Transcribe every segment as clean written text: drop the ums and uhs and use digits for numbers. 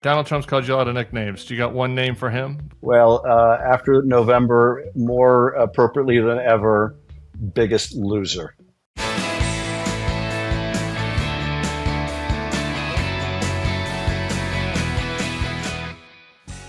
Donald Trump's called you a lot of nicknames. Do you got one name for him? Well, after November, more appropriately than ever, biggest loser.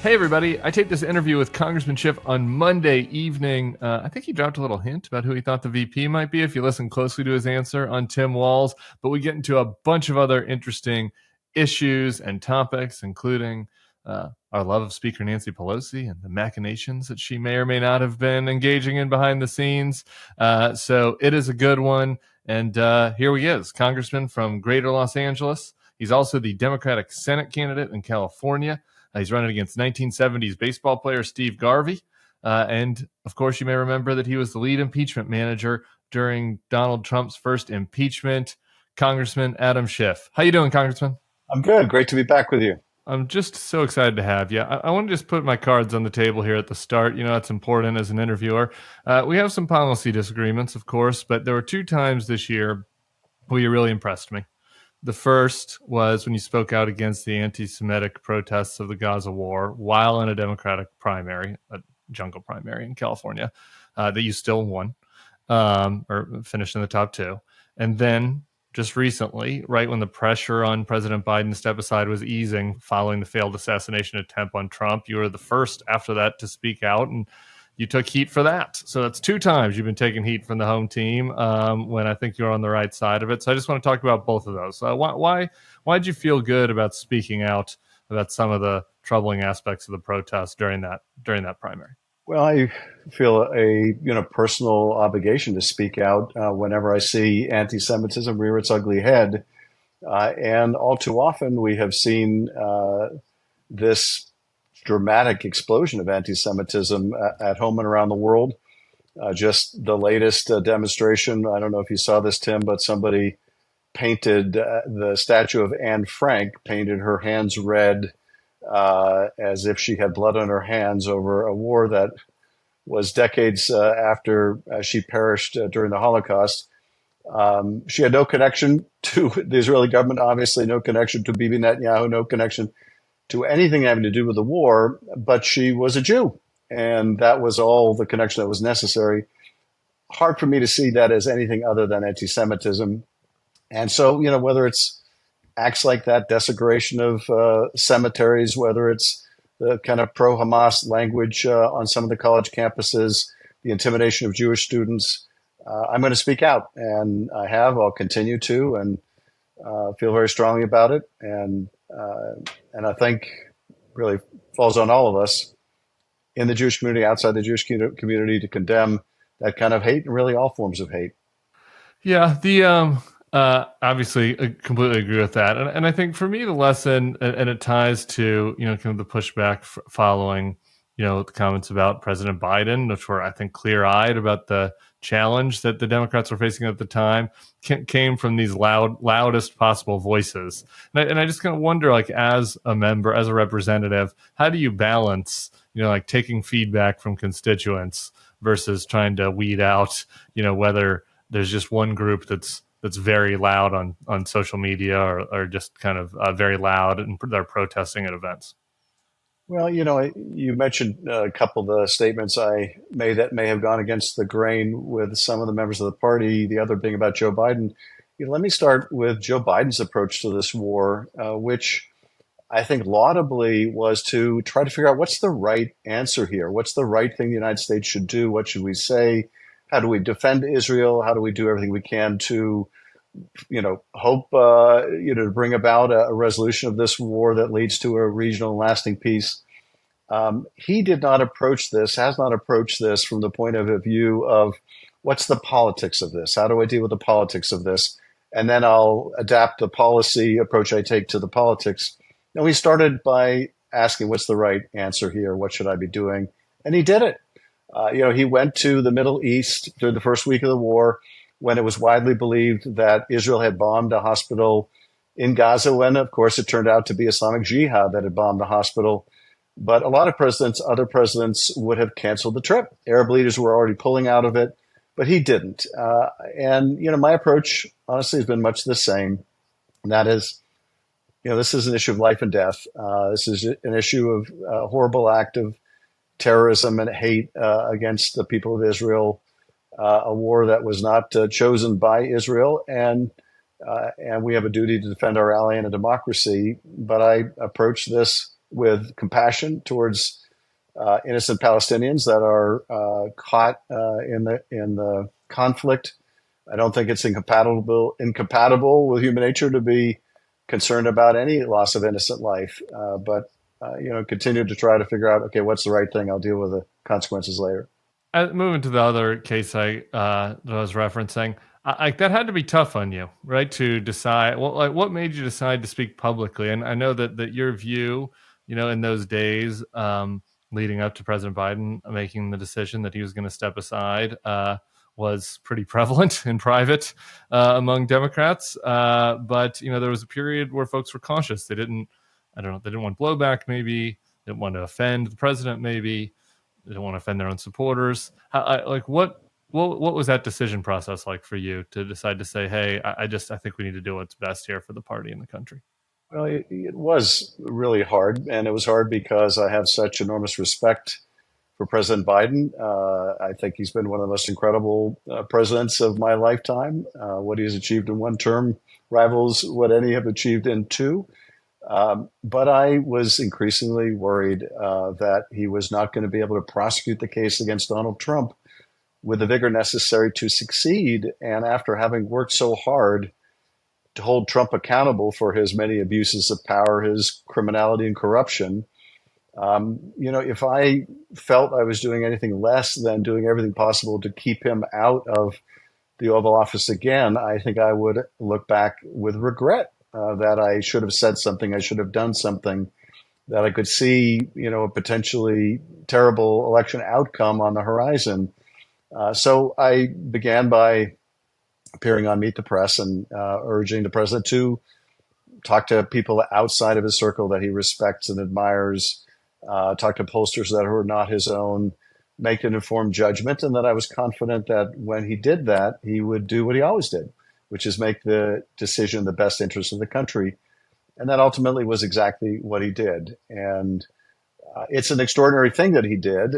Hey, everybody. I taped this interview with Congressman Schiff on Monday evening. I think he dropped a little hint about who he thought the VP might be if you listen closely to his answer on Tim Walz. But we get into a bunch of other interesting issues and topics, including our love of Speaker Nancy Pelosi and the machinations that she may or may not have been engaging in behind the scenes. So it is a good one. And here he is, Congressman from Greater Los Angeles. He's also the Democratic Senate candidate in California. He's running against 1970s baseball player Steve Garvey. And, of course, you may remember that he was the lead impeachment manager during Donald Trump's first impeachment. Congressman Adam Schiff. How you doing, Congressman? I'm good. Great to be back with you. I'm just so excited to have you. I want to just put my cards on the table here at the start. You know, that's important as an interviewer. We have some policy disagreements, of course, but there were two times this year where you really impressed me. The first was when you spoke out against the anti-Semitic protests of the Gaza war while in a Democratic primary, a jungle primary in California, that you still won or finished in the top two. And then just recently, right when the pressure on President Biden to step aside was easing following the failed assassination attempt on Trump, you were the first after that to speak out, and you took heat for that. So that's two times you've been taking heat from the home team when I think you're on the right side of it. So I just want to talk about both of those. Why did you feel good about speaking out about some of the troubling aspects of the protest during that primary? Well, I feel a personal obligation to speak out whenever I see anti-Semitism rear its ugly head. And all too often we have seen this dramatic explosion of anti-Semitism at home and around the world. Just the latest demonstration, I don't know if you saw this, Tim, but somebody painted the statue of Anne Frank, painted her hands red as if she had blood on her hands over a war that was decades after she perished during the Holocaust. She had no connection to the Israeli government, obviously no connection to Bibi Netanyahu, no connection to anything having to do with the war, but she was a Jew, and that was all the connection that was necessary. Hard for me to see that as anything other than anti-Semitism. And so, whether it's acts like that, desecration of cemeteries, whether it's the kind of pro-Hamas language on some of the college campuses, the intimidation of Jewish students, I'm going to speak out, and I have. I'll continue to, and feel very strongly about it. And I think really falls on all of us in the Jewish community, outside the Jewish community, to condemn that kind of hate and really all forms of hate. Yeah, obviously, I completely agree with that. And I think for me, the lesson, and it ties to, kind of the pushback following, the comments about President Biden, which were, I think, clear-eyed about the challenge that the Democrats were facing at the time, came from these loudest possible voices. And I just kind of wonder, as a member, as a representative, how do you balance, taking feedback from constituents versus trying to weed out, whether there's just one group that's very loud on social media or just kind of very loud and they're protesting at events? Well, you mentioned a couple of the statements I made that may have gone against the grain with some of the members of the party, the other being about Joe Biden. Let me start with Joe Biden's approach to this war, which I think laudably was to try to figure out what's the right answer here. What's the right thing the United States should do? What should we say? How do we defend Israel? How do we do everything we can to hope, to bring about a resolution of this war that leads to a regional and lasting peace. He did not approach this, has not approached this from the point of view of what's the politics of this? How do I deal with the politics of this? And then I'll adapt the policy approach I take to the politics. And we started by asking, what's the right answer here? What should I be doing? And he did it. He went to the Middle East during the first week of the war, when it was widely believed that Israel had bombed a hospital in Gaza, when, of course, it turned out to be Islamic Jihad that had bombed the hospital. But a lot of other presidents would have canceled the trip. Arab leaders were already pulling out of it, but he didn't. And my approach, honestly, has been much the same. And that is, this is an issue of life and death. This is an issue of horrible act of terrorism and hate against the people of Israel, a war that was not chosen by Israel, and we have a duty to defend our ally and a democracy. But I approach this with compassion towards innocent Palestinians that are caught in the conflict. I don't think it's incompatible with human nature to be concerned about any loss of innocent life, but continue to try to figure out, okay, what's the right thing? I'll deal with the consequences later. Moving to the other case that I was referencing, that had to be tough on you, right? To decide, what made you decide to speak publicly? And I know that your view, in those days leading up to President Biden making the decision that he was going to step aside, was pretty prevalent in private among Democrats. But there was a period where folks were cautious. They didn't want blowback. Maybe they didn't want to offend the president. Maybe they don't want to offend their own supporters. What was that decision process like for you to decide to say, hey, I think we need to do what's best here for the party and the country? Well, it was really hard, and it was hard because I have such enormous respect for President Biden. I think he's been one of the most incredible presidents of my lifetime. What he has achieved in one term rivals what any have achieved in two. But I was increasingly worried that he was not going to be able to prosecute the case against Donald Trump with the vigor necessary to succeed. And after having worked so hard to hold Trump accountable for his many abuses of power, his criminality and corruption, if I felt I was doing anything less than doing everything possible to keep him out of the Oval Office again, I think I would look back with regret that I should have said something, I should have done something, that I could see, a potentially terrible election outcome on the horizon. So I began by appearing on Meet the Press and urging the president to talk to people outside of his circle that he respects and admires, talk to pollsters that were not his own, make an informed judgment, and that I was confident that when he did that, he would do what he always did, which is make the decision in the best interest of the country. And that ultimately was exactly what he did. And it's an extraordinary thing that he did.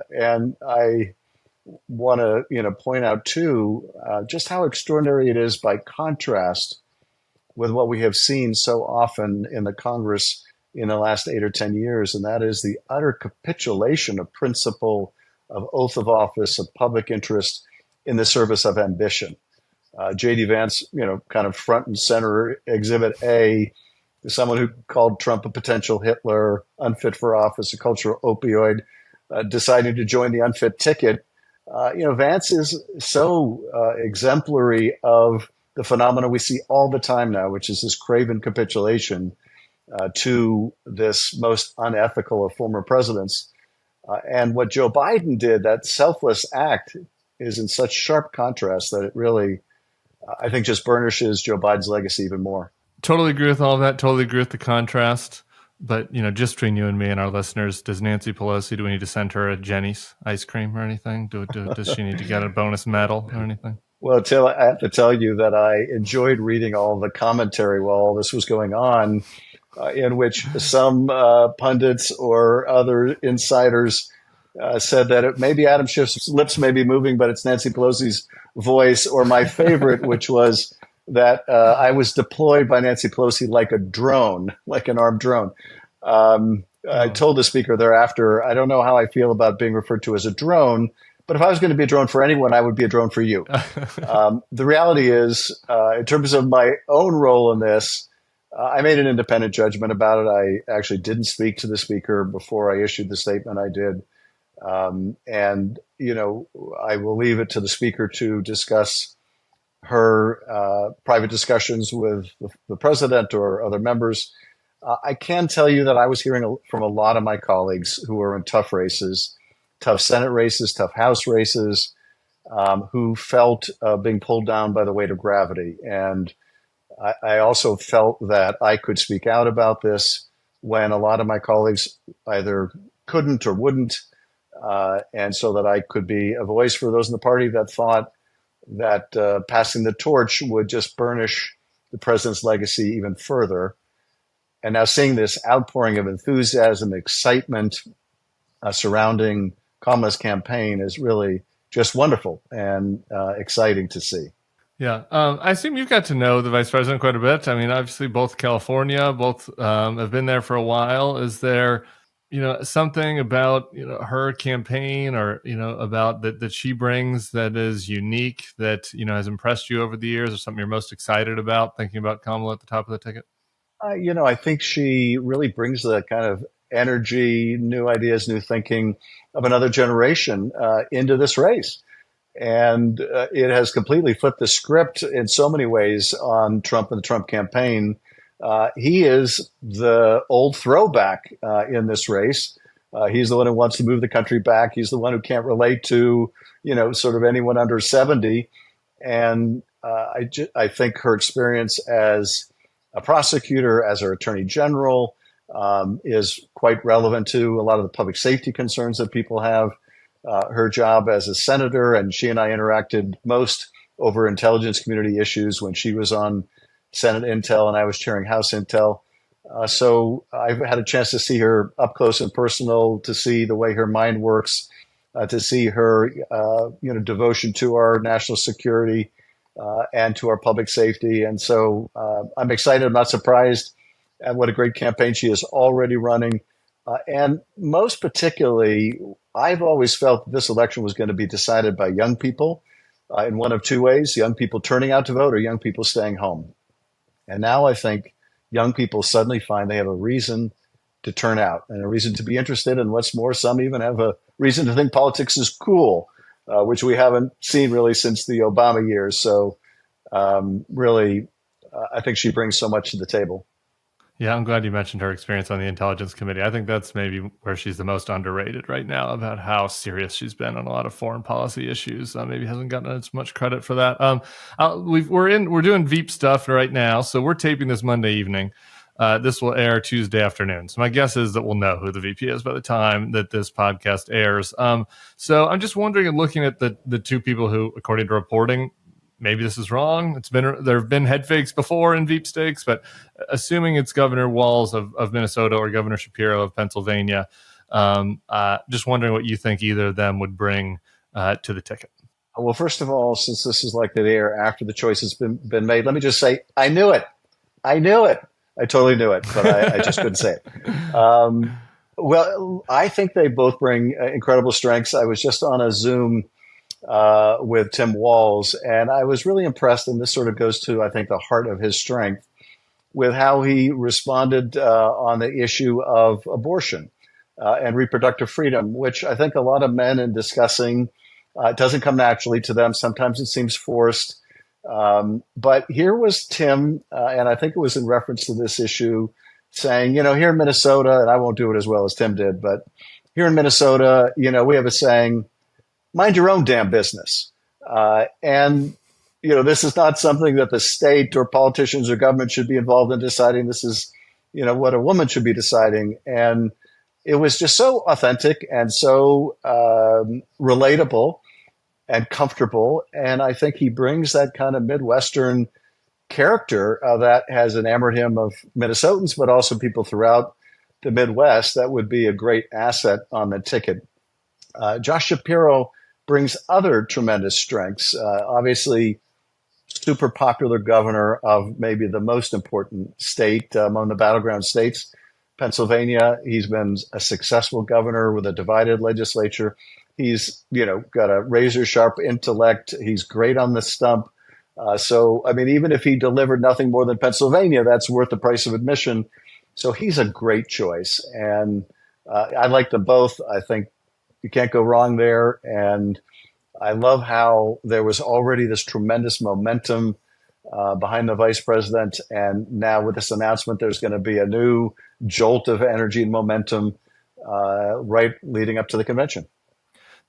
And I want to point out, too, just how extraordinary it is by contrast with what we have seen so often in the Congress in the last 8 or 10 years. And that is the utter capitulation of principle, of oath of office, of public interest in the service of ambition. J.D. Vance, kind of front and center, Exhibit A, someone who called Trump a potential Hitler, unfit for office, a cultural opioid, deciding to join the unfit ticket. Vance is so exemplary of the phenomena we see all the time now, which is this craven capitulation to this most unethical of former presidents. And what Joe Biden did, that selfless act, is in such sharp contrast that it really, I think, just burnishes Joe Biden's legacy even more. Totally agree with all of that. Totally agree with the contrast. But, just between you and me and our listeners, does Nancy Pelosi, do we need to send her a Jenny's ice cream or anything? Does she need to get a bonus medal or anything? Well, Till, I have to tell you that I enjoyed reading all the commentary while all this was going on, in which some pundits or other insiders said that maybe Adam Schiff's lips may be moving, but it's Nancy Pelosi's voice, or my favorite, which was that I was deployed by Nancy Pelosi like a drone, like an armed drone. I told the speaker thereafter, I don't know how I feel about being referred to as a drone, but if I was going to be a drone for anyone, I would be a drone for you. The reality is, in terms of my own role in this, I made an independent judgment about it. I actually didn't speak to the speaker before I issued the statement I did. And I will leave it to the speaker to discuss her private discussions with the president or other members. I can tell you that I was hearing from a lot of my colleagues who are in tough races, tough Senate races, tough House races, who felt being pulled down by the weight of gravity. And I also felt that I could speak out about this when a lot of my colleagues either couldn't or wouldn't. And so that I could be a voice for those in the party that thought that passing the torch would just burnish the president's legacy even further. And now seeing this outpouring of enthusiasm, excitement surrounding Kamala's campaign is really just wonderful and exciting to see. Yeah. I assume you've got to know the vice president quite a bit. I mean, obviously both California, both have been there for a while. Is there, something about, her campaign or, about that she brings that is unique that, has impressed you over the years, or something you're most excited about thinking about Kamala at the top of the ticket? I think she really brings the kind of energy, new ideas, new thinking of another generation into this race. And it has completely flipped the script in so many ways on Trump and the Trump campaign. He is the old throwback in this race. He's the one who wants to move the country back. He's the one who can't relate to, sort of anyone under 70. And I think her experience as a prosecutor, as her attorney general, is quite relevant to a lot of the public safety concerns that people have. Her job as a senator, and she and I interacted most over intelligence community issues when she was on Senate Intel and I was chairing House Intel. So I've had a chance to see her up close and personal, to see the way her mind works, to see her, devotion to our national security and to our public safety. And so I'm excited. I'm not surprised at what a great campaign she is already running. And most particularly, I've always felt that this election was going to be decided by young people in one of two ways: young people turning out to vote or young people staying home. And now I think young people suddenly find they have a reason to turn out and a reason to be interested. And what's more, some even have a reason to think politics is cool, which we haven't seen really since the Obama years. So really, I think she brings so much to the table. Yeah, I'm glad you mentioned her experience on the Intelligence Committee. I think that's maybe where she's the most underrated right now, about how serious she's been on a lot of foreign policy issues. Maybe hasn't gotten as much credit for that. We're doing Veep stuff right now, so we're taping this Monday evening. This will air Tuesday afternoon. So my guess is that we'll know who the VP is by the time that this podcast airs. So I'm just wondering, and looking at the two people who, according to reporting, maybe this is wrong. There have been head fakes before in Veep stakes, but assuming it's Governor Walz of Minnesota or Governor Shapiro of Pennsylvania, just wondering what you think either of them would bring to the ticket. Well, first of all, since this is likely to air after the choice has been made, let me just say, I knew it. I totally knew it, but I just couldn't say it. Well, I think they both bring incredible strengths. I was just on a Zoom with Tim Walz, and I was really impressed, and this sort of goes to, I think, the heart of his strength, with how he responded on the issue of abortion and reproductive freedom, which I think a lot of men in discussing doesn't come naturally to them. Sometimes it seems forced. But here was Tim, and I think it was in reference to this issue, saying, here in Minnesota, and I won't do it as well as Tim did, but here in Minnesota, we have a saying, mind your own damn business. And, this is not something that the state or politicians or government should be involved in deciding. This is, what a woman should be deciding. And it was just so authentic and so relatable and comfortable. And I think he brings that kind of Midwestern character that has enamored him of Minnesotans, but also people throughout the Midwest. That would be a great asset on the ticket. Josh Shapiro brings other tremendous strengths. Obviously, super popular governor of maybe the most important state among the battleground states, Pennsylvania. He's been a successful governor with a divided legislature. He's, got a razor sharp intellect. He's great on the stump. So, even if he delivered nothing more than Pennsylvania, that's worth the price of admission. So he's a great choice. And I like them both. I think you can't go wrong there. And I love how there was already this tremendous momentum behind the vice president. And now with this announcement, there's going to be a new jolt of energy and momentum right leading up to the convention.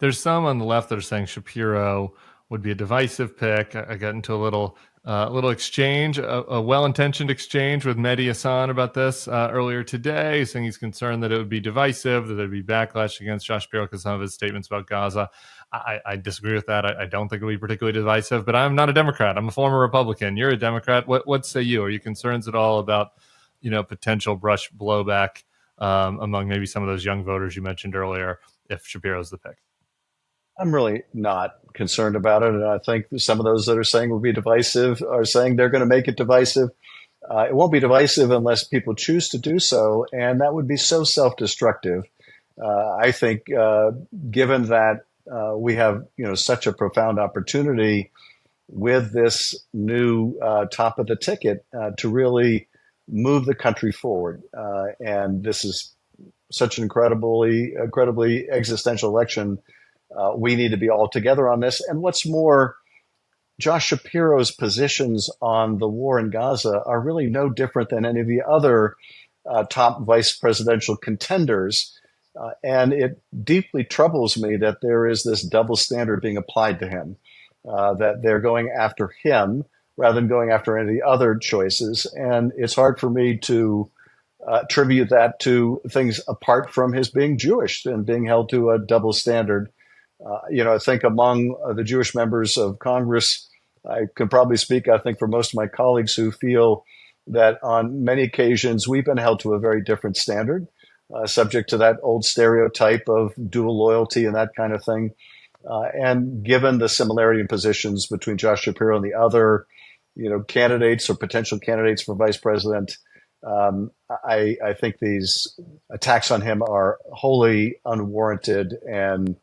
There's some on the left that are saying Shapiro would be a divisive pick. I got into a little exchange, a well-intentioned exchange with Mehdi Hassan about this earlier today, saying he's concerned that it would be divisive, that there'd be backlash against Josh Shapiro because some of his statements about Gaza. I disagree with that. I don't think it would be particularly divisive, but I'm not a Democrat. I'm a former Republican. You're a Democrat. What say you? Are you concerned at all about potential brush blowback among maybe some of those young voters you mentioned earlier if Shapiro's the pick? I'm really not concerned about it. And I think some of those that are saying will be divisive are saying they're going to make it divisive. It won't be divisive unless people choose to do so. And that would be so self-destructive. I think given that we have, such a profound opportunity with this new top of the ticket to really move the country forward. And this is such an incredibly existential election. We need to be all together on this. And what's more, Josh Shapiro's positions on the war in Gaza are really no different than any of the other top vice presidential contenders. And it deeply troubles me that there is this double standard being applied to him, that they're going after him rather than going after any of the other choices. And it's hard for me to attribute that to things apart from his being Jewish and being held to a double standard. I think among the Jewish members of Congress, I can probably speak, I think, for most of my colleagues who feel that on many occasions we've been held to a very different standard, subject to that old stereotype of dual loyalty and that kind of thing. And given the similarity in positions between Josh Shapiro and the other, candidates or potential candidates for vice president, I think these attacks on him are wholly unwarranted and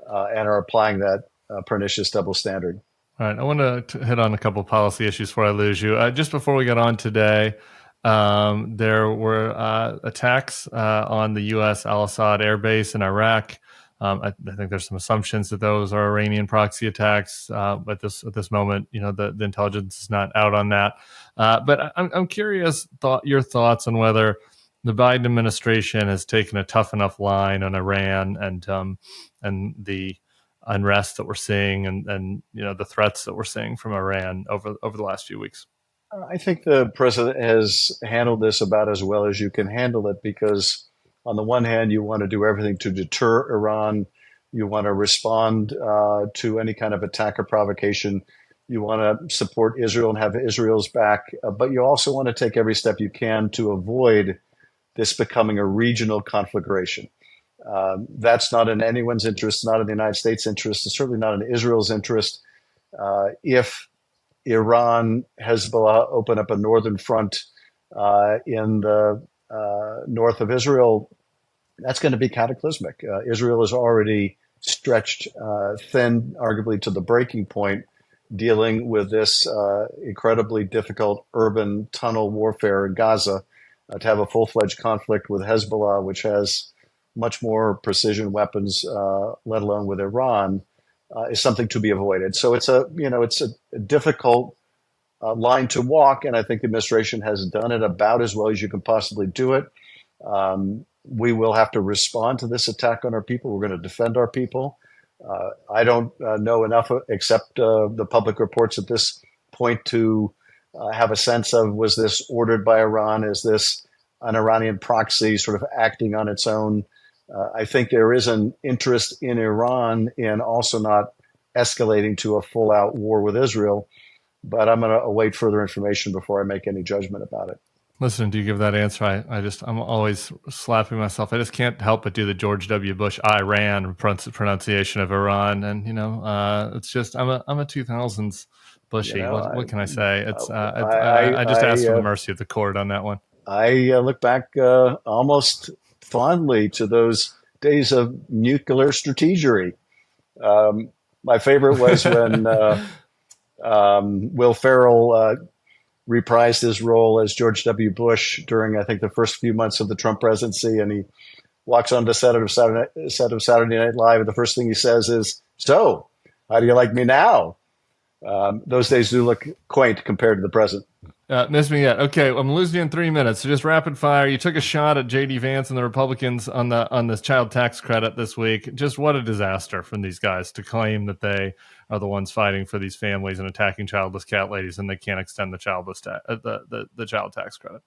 are applying that pernicious double standard. All right. I want to hit on a couple of policy issues before I lose you. Just before we got on today, there were attacks on the U.S. Al-Assad Air Base in Iraq. I think there's some assumptions that those are Iranian proxy attacks. But at this moment, the intelligence is not out on that. But I'm curious your thoughts on whether the Biden administration has taken a tough enough line on Iran and the unrest that we're seeing and the threats that we're seeing from Iran over the last few weeks. I think the president has handled this about as well as you can handle it, because on the one hand, you want to do everything to deter Iran. You want to respond to any kind of attack or provocation. You want to support Israel and have Israel's back. But you also want to take every step you can to avoid this becoming a regional conflagration. That's not in anyone's interest, not in the United States' interest, and certainly not in Israel's interest. If Iran, Hezbollah open up a northern front in the north of Israel, that's going to be cataclysmic. Israel is already stretched thin, arguably to the breaking point, dealing with this incredibly difficult urban tunnel warfare in Gaza. To have a full-fledged conflict with Hezbollah, which has much more precision weapons, let alone with Iran, is something to be avoided. So it's a difficult line to walk, and I think the administration has done it about as well as you can possibly do it. We will have to respond to this attack on our people. We're going to defend our people. I don't know enough, except the public reports at this point, to have a sense of, was this ordered by Iran? Is this an Iranian proxy sort of acting on its own? I think there is an interest in Iran in also not escalating to a full-out war with Israel, but I'm going to await further information before I make any judgment about it. Listening to you give that answer, I'm always slapping myself. I just can't help but do the George W. Bush Iran pronunciation of Iran, and it's just I'm a 2000s Bushy. What can I say? It's I just asked for the mercy of the court on that one. I look back almost fondly to those days of nuclear strategery. My favorite was when Will Ferrell reprised his role as George W. Bush during, I think, the first few months of the Trump presidency, and he walks on the set of Saturday Night Live, and the first thing he says is, "So, how do you like me now?" Those days do look quaint compared to the present. Miss me yet? Okay, I'm losing you in 3 minutes. So just rapid fire. You took a shot at J.D. Vance and the Republicans on this child tax credit this week. Just what a disaster from these guys to claim that they are the ones fighting for these families and attacking childless cat ladies, and they can't extend the the child tax credit.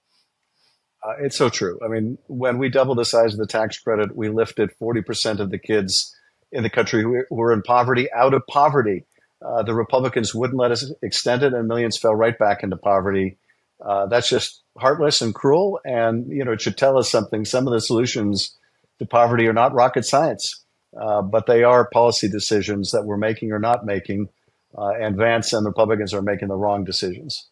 It's so true. I mean, when we doubled the size of the tax credit, we lifted 40% of the kids in the country who were in poverty out of poverty. The Republicans wouldn't let us extend it, and millions fell right back into poverty. That's just heartless and cruel. And, it should tell us something. Some of the solutions to poverty are not rocket science, but they are policy decisions that we're making or not making. And Vance and the Republicans are making the wrong decisions.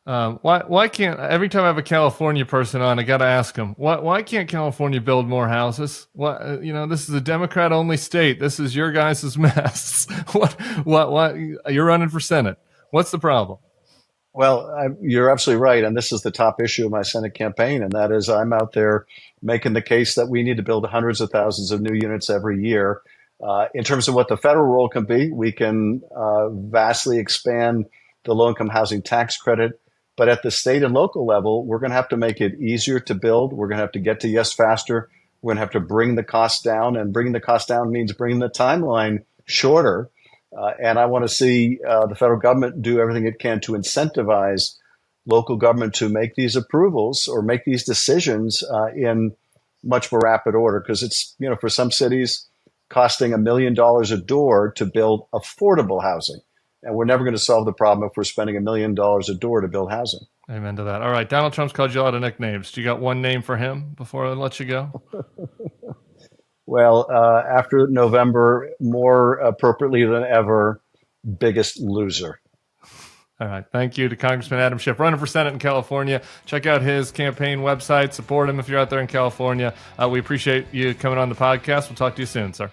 Why can't, every time I have a California person on, I got to ask them, why can't California build more houses? This is a Democrat only state. This is your guys' mess. What, you're running for Senate. What's the problem? Well, you're absolutely right. And this is the top issue of my Senate campaign. And that is I'm out there making the case that we need to build hundreds of thousands of new units every year. In terms of what the federal role can be, we can vastly expand the low-income housing tax credit. But at the state and local level, we're going to have to make it easier to build. We're going to have to get to yes faster. We're going to have to bring the cost down. And bringing the cost down means bringing the timeline shorter. And I want to see the federal government do everything it can to incentivize local government to make these approvals or make these decisions in much more rapid order. Because it's, for some cities, costing $1 million a door to build affordable housing. And we're never going to solve the problem if we're spending $1 million a door to build housing. Amen to that. All right. Donald Trump's called you a lot of nicknames. Do you got one name for him before I let you go? Well, after November, more appropriately than ever, biggest loser. All right. Thank you to Congressman Adam Schiff, running for Senate in California. Check out his campaign website. Support him if you're out there in California. We appreciate you coming on the podcast. We'll talk to you soon, sir.